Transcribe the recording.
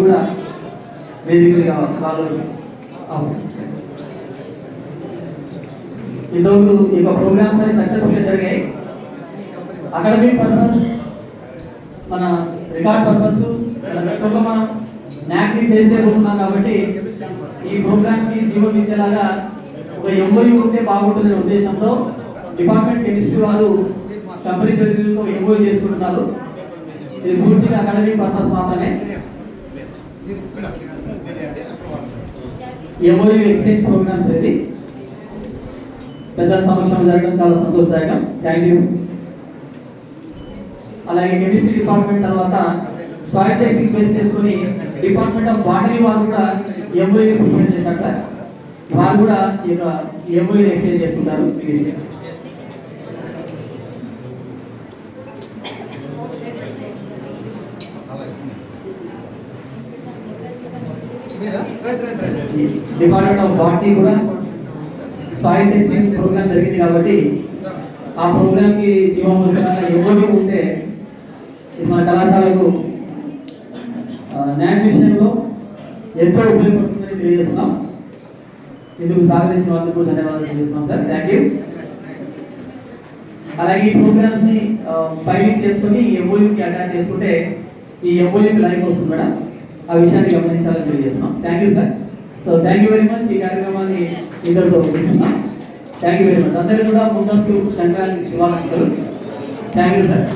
కూడా వేదికగా వాళ్ళు ఈరోజు ఈ యొక్క ప్రోగ్రామ్స్ అనేవి సక్సెస్ఫుల్గా జరిగాయి. అకాడమిక్ పర్పస్, మన రికార్డ్ పర్పస్, మనం న్యాక్ని చేసేబోతున్నాం కాబట్టి ఈ ప్రోగ్రామ్కి జీవం ఇచ్చేలాగా ఒక ఎంఓయూ ఉంటే బాగుంటుందనే ఉద్దేశంతో డిపార్ట్మెంట్ కెమిస్ట్రీ వాళ్ళు కంపెనీ ప్రతినిధులతో ఎంఓయూ చేసుకుంటున్నారు. ఇది పూర్తిగా అకాడమిక్ పర్పస్ మాత్రమే. ఎంఓయూ ఎక్స్చేంజ్ ప్రోగ్రామ్స్ అనేది పెద్దల సమక్షంలో జరగడం చాలా సంతోషదాయకం. Thank you. అలాగే కెమిస్ట్రీ డిపార్ట్మెంట్ తర్వాత సాయిల్ టెస్టింగ్ బేస్ చేసుకుని డిపార్ట్మెంట్ ఆఫ్ బాటనీ వారు కూడా ఎంఓయూని ప్రిపేర్ చేశారు సార్. వారు కూడా ఈ యొక్క ఎంఓయూని ఎక్స్చేంజ్ చేసుకుంటారు. ప్లీజ్. డిపార్ట్మెంట్ ఆఫ్ బాటనీ కూడా సాయిల్ టెస్టింగ్ ప్రోగ్రామ్ జరిగింది కాబట్టి ఆ ప్రోగ్రామ్కి జీవం వచ్చేలాగా ఎంఓయూ ఉంటే ఇది మన కళాశాలకు న్యాయ విషయంలో ఎంతో ఉపయోగపడుతుందని తెలియజేస్తున్నాం. ఇందుకు సహకరించిన వాళ్ళకు ధన్యవాదాలు తెలియజేస్తున్నాం సార్. Thank you. అలాగే ఈ ప్రోగ్రామ్స్ని ఫైలింగ్ చేసుకొని ఎంఓయూకి అటాచ్ చేసుకుంటే ఈ ఎంఓయూకి లైఫ్ వస్తుంది మేడం. ఆ విషయాన్ని గమనించాలని తెలియజేస్తున్నాం. Thank you sir. So thank you very much. ఈ కార్యక్రమాన్ని ఇద్దరితో ముగిస్తున్నాం. Thank you very much. అందరికీ కూడా ముందస్తు సంక్రాంతి శుభాకాంక్షలు. Thank you sir.